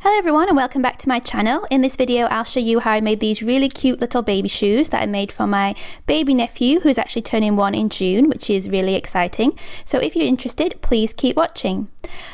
Hello everyone and welcome back to my channel. In this video I'll show you how I made these really cute little baby shoes that I made for my baby nephew who's actually turning 1 in June, which is really exciting. So if you're interested, please keep watching.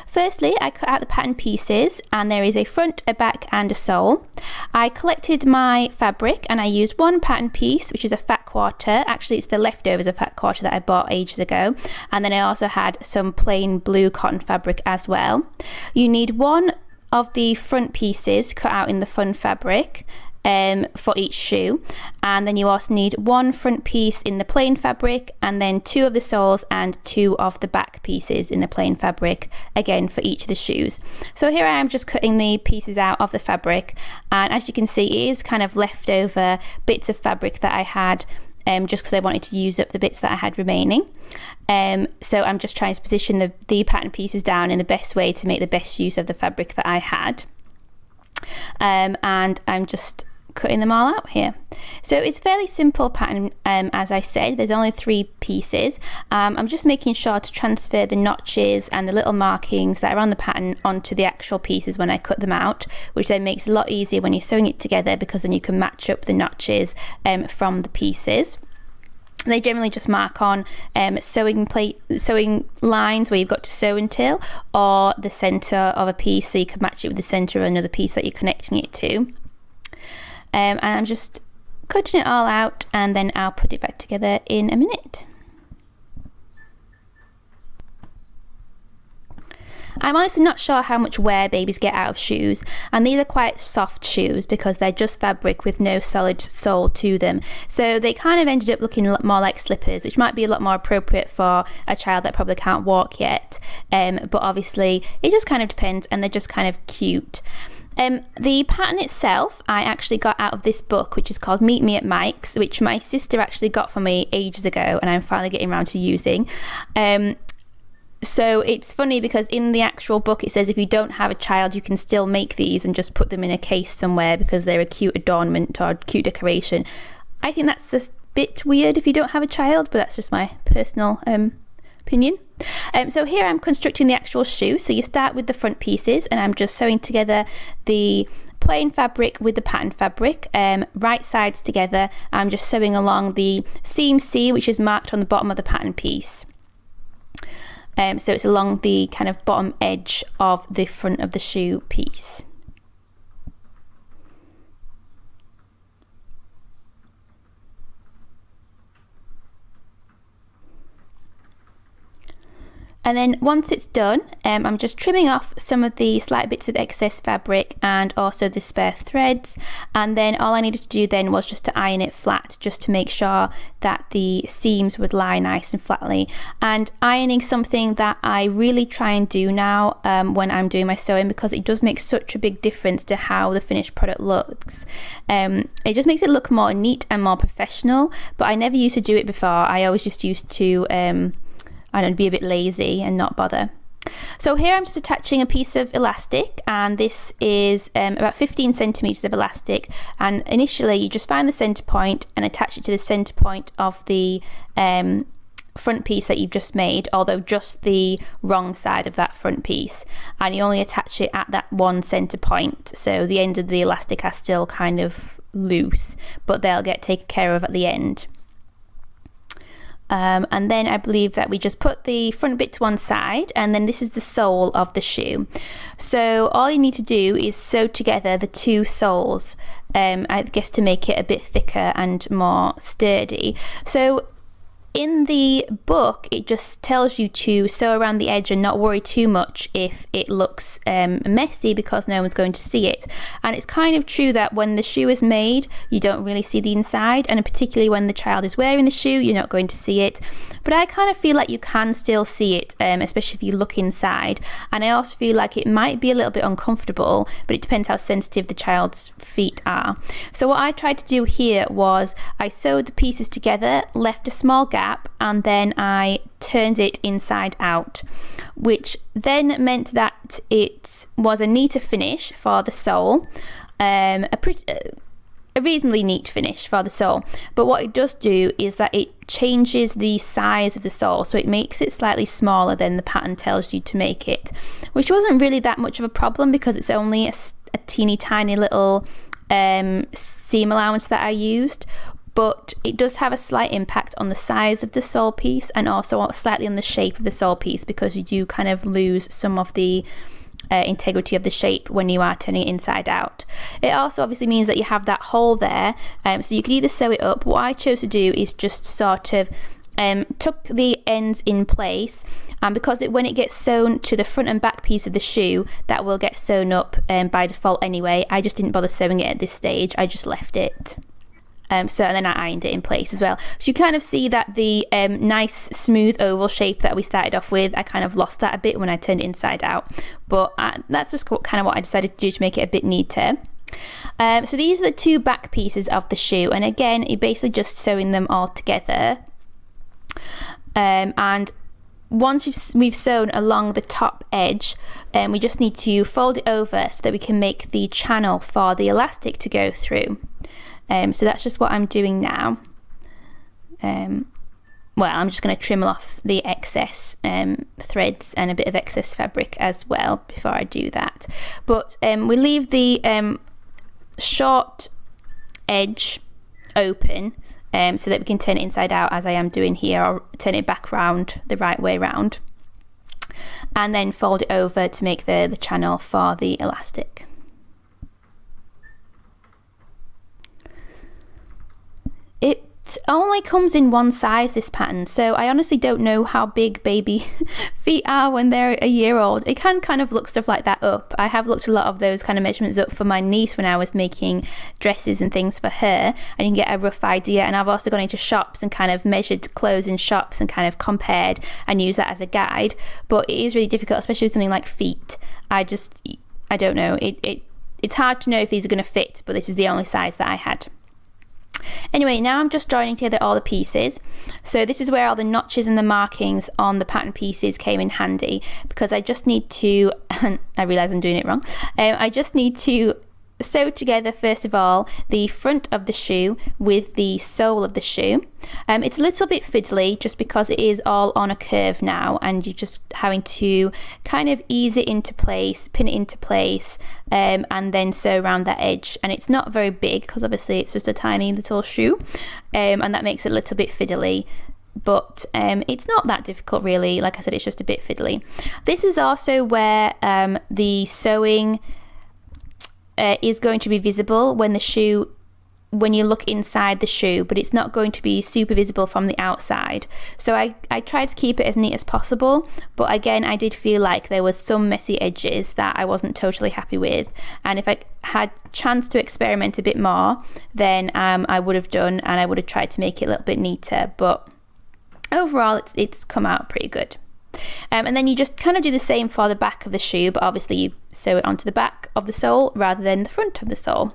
Firstly, I cut out the pattern pieces and there is a front, a back and a sole. I collected my fabric and I used one pattern piece, which is a fat quarter. Actually it's the leftovers of fat quarter that I bought ages ago, and then I also had some plain blue cotton fabric as well. You need one of the front pieces cut out in the fun fabric for each shoe, and then you also need one front piece in the plain fabric and then 2 of the soles and 2 of the back pieces in the plain fabric, again for each of the shoes. So here I am just cutting the pieces out of the fabric, and as you can see it is kind of leftover bits of fabric that I had just because I wanted to use up the bits that I had remaining. So I'm just trying to position the pattern pieces down in the best way to make the best use of the fabric that I had. And I'm just cutting them all out here. So it's a fairly simple pattern, as I said, there's only 3 pieces. I'm just making sure to transfer the notches and the little markings that are on the pattern onto the actual pieces when I cut them out, which then makes it a lot easier when you're sewing it together because then you can match up the notches from the pieces. They generally just mark on sewing lines where you've got to sew until, or the center of a piece, so you can match it with the center of another piece that you're connecting it to. And I'm just cutting it all out and then I'll put it back together in a minute. I'm honestly not sure how much wear babies get out of shoes, and these are quite soft shoes because they're just fabric with no solid sole to them, so they kind of ended up looking a lot more like slippers, which might be a lot more appropriate for a child that probably can't walk yet, but obviously it just kind of depends, and they're just kind of cute. The pattern itself I actually got out of this book, which is called Meet Me at Mike's, which my sister actually got for me ages ago and I'm finally getting around to using. So it's funny because in the actual book it says if you don't have a child you can still make these and just put them in a case somewhere because they're a cute adornment or cute decoration. I think that's a bit weird if you don't have a child, but that's just my personal opinion. So here I'm constructing the actual shoe. So you start with the front pieces and I'm just sewing together the plain fabric with the pattern fabric, right sides together. I'm just sewing along the seam C, which is marked on the bottom of the pattern piece. So it's along the kind of bottom edge of the front of the shoe piece. And then once it's done, I'm just trimming off some of the slight bits of excess fabric and also the spare threads, and then all I needed to do then was just to iron it flat, just to make sure that the seams would lie nice and flatly. And ironing something that I really try and do now when I'm doing my sewing, because it does make such a big difference to how the finished product looks. It just makes it look more neat and more professional, but I never used to do it before. I always just used to I don't know, be a bit lazy and not bother. So here I'm just attaching a piece of elastic, and this is about 15 centimeters of elastic, and initially you just find the center point and attach it to the center point of the front piece that you've just made, although just the wrong side of that front piece, and you only attach it at that one center point, so the ends of the elastic are still kind of loose, but they'll get taken care of at the end. And then I believe that we just put the front bit to one side, and then this is the sole of the shoe. So all you need to do is sew together the 2 soles, I guess to make it a bit thicker and more sturdy. So in the book it just tells you to sew around the edge and not worry too much if it looks messy, because no one's going to see it. And it's kind of true that when the shoe is made you don't really see the inside, and particularly when the child is wearing the shoe you're not going to see it, but I kind of feel like you can still see it, especially if you look inside. And I also feel like it might be a little bit uncomfortable, but it depends how sensitive the child's feet are. So what I tried to do here was I sewed the pieces together, left a small gap, and then I turned it inside out, which then meant that it was a neater finish for the sole, a reasonably neat finish for the sole. But what it does do is that it changes the size of the sole, so it makes it slightly smaller than the pattern tells you to make it, which wasn't really that much of a problem because it's only a teeny tiny little seam allowance that I used, but it does have a slight impact on the size of the sole piece and also slightly on the shape of the sole piece, because you do kind of lose some of the integrity of the shape when you are turning it inside out. It also obviously means that you have that hole there, so you can either sew it up. What I chose to do is just sort of tuck the ends in place, and because when it gets sewn to the front and back piece of the shoe, that will get sewn up by default anyway. I just didn't bother sewing it at this stage, I just left it. And then I ironed it in place as well. So you kind of see that the nice smooth oval shape that we started off with, I kind of lost that a bit when I turned it inside out. But that's just kind of what I decided to do to make it a bit neater. So these are the two back pieces of the shoe, and again, you're basically just sewing them all together. And once we've sewn along the top edge, we just need to fold it over so that we can make the channel for the elastic to go through. So that's just what I'm doing now. Well, I'm just going to trim off the excess threads and a bit of excess fabric as well before I do that. But we leave the short edge open so that we can turn it inside out, as I am doing here, or turn it back round the right way round, and then fold it over to make the channel for the elastic. It only comes in one size, this pattern, so I honestly don't know how big baby feet are when they're a year old. It can kind of look stuff like that up. I have looked a lot of those kind of measurements up for my niece when I was making dresses and things for her, and you can get a rough idea. And I've also gone into shops and kind of measured clothes in shops and kind of compared and used that as a guide. But it is really difficult, especially with something like feet. I don't know. It's hard to know if these are going to fit, but this is the only size that I had. Anyway, now I'm just joining together all the pieces. So this is where all the notches and the markings on the pattern pieces came in handy, because I just need to, I realise I'm doing it wrong, I just need to sew together first of all the front of the shoe with the sole of the shoe. It's a little bit fiddly just because it is all on a curve now, and you're just having to kind of ease it into place, pin it into place, and then sew around that edge. And it's not very big because obviously it's just a tiny little shoe, and that makes it a little bit fiddly. But it's not that difficult really. Like I said, it's just a bit fiddly. This is also where the sewing is going to be visible when you look inside the shoe, but it's not going to be super visible from the outside. So I tried to keep it as neat as possible, but again, I did feel like there was some messy edges that I wasn't totally happy with, and if I had chance to experiment a bit more, then I would have done, and I would have tried to make it a little bit neater. But overall, it's come out pretty good. And then you just kind of do the same for the back of the shoe, but obviously you sew it onto the back of the sole rather than the front of the sole.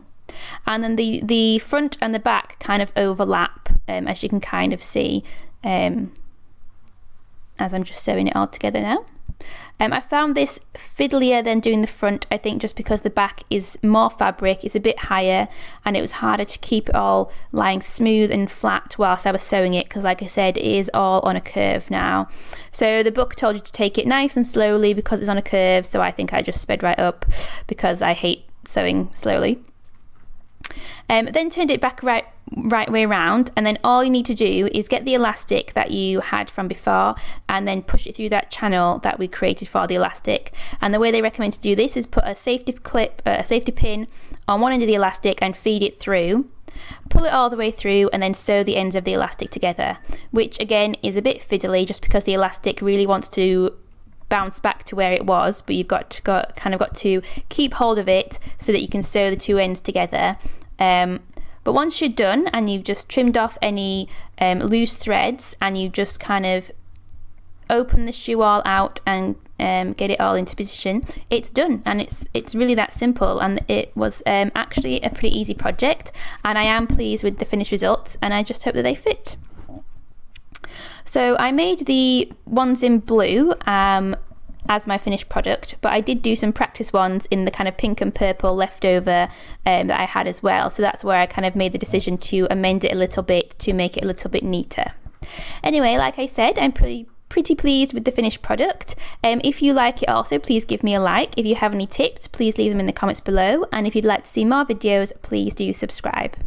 And then the front and the back kind of overlap, as you can kind of see, as I'm just sewing it all together now. I found this fiddlier than doing the front, I think, just because the back is more fabric, it's a bit higher, and it was harder to keep it all lying smooth and flat whilst I was sewing it, because like I said, it is all on a curve now. So the book told you to take it nice and slowly because it's on a curve, so I think I just sped right up because I hate sewing slowly. Then turned it back right way around, and then all you need to do is get the elastic that you had from before and then push it through that channel that we created for the elastic. And the way they recommend to do this is put a safety pin on one end of the elastic and feed it through, pull it all the way through, and then sew the ends of the elastic together, which again is a bit fiddly just because the elastic really wants to bounce back to where it was, but you've got to keep hold of it so that you can sew the two ends together. But once you're done and you've just trimmed off any loose threads, and you just kind of open the shoe all out and get it all into position, it's done. And it's really that simple, and it was actually a pretty easy project, and I am pleased with the finished results, and I just hope that they fit. So I made the ones in blue as my finished product, but I did do some practice ones in the kind of pink and purple leftover that I had as well. So that's where I kind of made the decision to amend it a little bit to make it a little bit neater. Anyway, like I said, I'm pretty pretty pleased with the finished product. If you like it also, please give me a like. If you have any tips, please leave them in the comments below. And if you'd like to see more videos, please do subscribe.